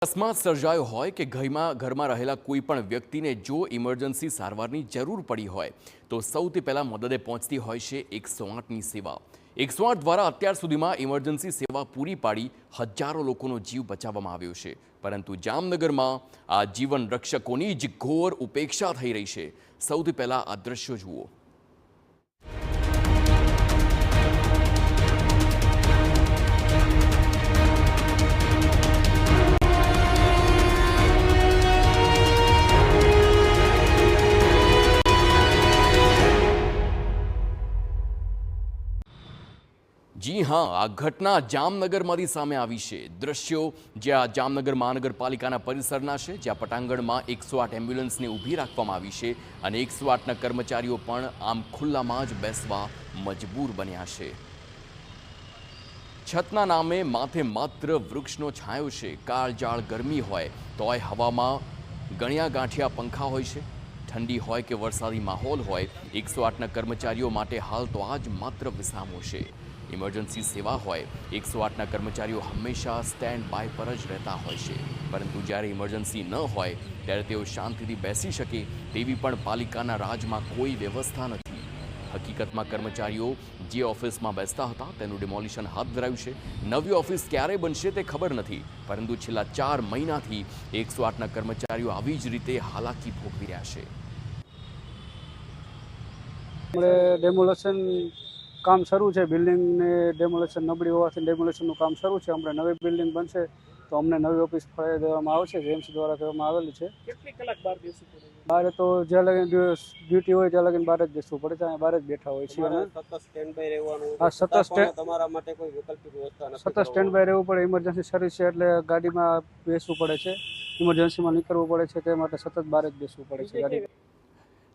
અકસ્માત સર્જાયો હોય કે ઘરમાં રહેલા કોઈ પણ વ્યક્તિને જો ઇમરજન્સી સારવારની જરૂર પડી હોય તો સૌથી પહેલા મદદે પહોંચતી હોય છે 108ની સેવા। 108 દ્વારા અત્યાર સુધીમાં ઇમરજન્સી સેવા પૂરી પાડી હજારો લોકોનો જીવ બચાવવામાં આવ્યો છે, પરંતુ જામનગરમાં આ જીવન રક્ષકોની જ ઘોર ઉપેક્ષા થઈ રહી છે। સૌથી પહેલા આ દ્રશ્યો જુઓ। जी हाँ, आ घटना जामनगरमांथी सामे आवी छे। दृश्यों ज्यां जामनगर महानगरपालिकाना परिसरना छे, ज्यां पटांगणमां 108 एम्ब्युलन्सने ऊभी राखवामां आवी छे अने 108ना कर्मचारीओ पण आम खुल्लामां ज बेसवा मजबूर बन्या छे। छतना नामे माथे मात्र वृक्षनो छायो छे। काळजाळ गरमी होय तोय हवामां गण्या गांठिया पंखा होय छे। ठंडी होय के वरसादी माहोल होय, 108ना कर्मचारीओ माटे हाल तो आज मात्र विसामो छे। इमरजन्सी सेवा होय, 108ना कर्मचारीओ हमेशा स्टेन्ड बाय पर ज रहता होय छे, परंतु ज्यारे इमरजन्सी न होय त्यारे तेओ शांतिथी बेसी शके तेवी पण पालिकाना राजमां कोई व्यवस्था नथी। हकीकतमां कर्मचारीओ जे ऑफिसमां बेसता हता तेनुं डिमोलिशन हाथ धरायुं छे। नवी ऑफिस क्यारे बनशे ते खबर नथी, परंतु छेल्ला 4 महीनाथी 108ना कर्मचारीओ आवी ज रीते हालाकी भोगवी रह्या छे। डेमोलेशन काम शुरू है। बिल्डिंग ने डेमोलेशन नबड़ी होवाथी डेमोलेशन काम शुरू है। अमने नवी बिल्डिंग बनशे तो अमने नवी ऑफिस फळावी देवामां आवशे। जेएमसी द्वारा कहेवामां आवेली छे। કેટલી કલાક બહાર બેસવું પડે? બહાર તો જ્યાં લગીને ડ્યુટી હોય ત્યાં લગીને બહાર જ બેસવું પડે છે। અહીંયા બહાર જ બેઠા હોય છે। સતત સ્ટેન્ડ બાય રહેવાનું? હા, સતત તમારા માટે કોઈ વૈકલ્પિક વ્યવસ્થા નથી? સતત સ્ટેન્ડ બાય રહેવું પડે। ઇમરજન્સી સર્વિસ છે એટલે ગાડીમાં બેસવું પડે છે। ઇમરજન્સીમાં નીકળવું પડે છે તે માટે સતત બહાર જ બેસવું પડે છે ગાડી।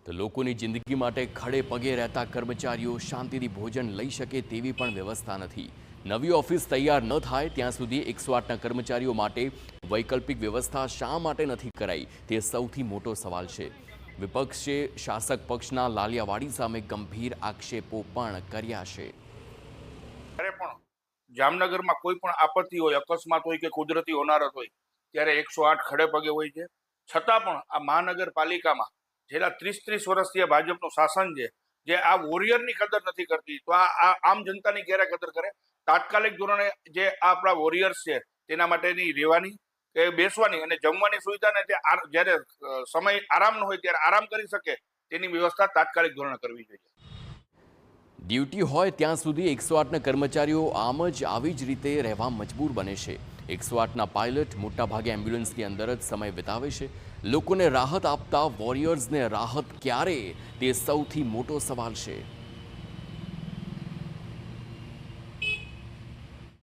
તો લોકોની જિંદગી માટે ખડે પગે રહેતા કર્મચારીઓ શાંતિથી ભોજન લઈ શકે તેવી પણ વ્યવસ્થા નથી। નવી ઓફિસ તૈયાર ન થાય ત્યાં સુધી 108ના કર્મચારીઓ માટે વૈકલ્પિક વ્યવસ્થા શા માટે નથી કરાઈ તે સૌથી મોટો સવાલ છે। વિપક્ષે શાસક પક્ષના લાલિયાવાડી સામે ગંભીર આક્ષેપો પણ કર્યા છે। જામનગરમાં કોઈ પણ આપત્તિ હોય, અકસ્માત હોય કે કુદરતી હોનારત હોય ત્યારે 108 ખડે પગે હોય છે। છતાં પણ આ મહાનગરપાલિકામાં છેલ્લા 30 વર્ષથી આ ભાજપનું શાસન છે જે આ વોરિયરની કદર નથી કરતી, તો આ આમ જનતાની ક્યારે કદર કરે? તાત્કાલિક ધોરણે જે આપણા વોરિયર્સ છે તેના માટેની રહેવાની કે બેસવાની અને જમવાની સુવિધા ને જ્યારે સમય આરામ ન હોય ત્યારે આરામ કરી શકે તેની વ્યવસ્થા તાત્કાલિક ધોરણે કરવી જોઈએ। ડ્યુટી હોય ત્યાં સુધી 108ના કર્મચારીઓ આમ જ આવી જ રીતે રહેવા મજબૂર બને છે। 108ના પાયલટ મોટાભાગે એમ્બ્યુલન્સની અંદર જ સમય વિતાવે છે। લોકોને રાહત આપતા વોરિયર્સને રાહત ક્યારે તે સૌથી મોટો સવાલ છે।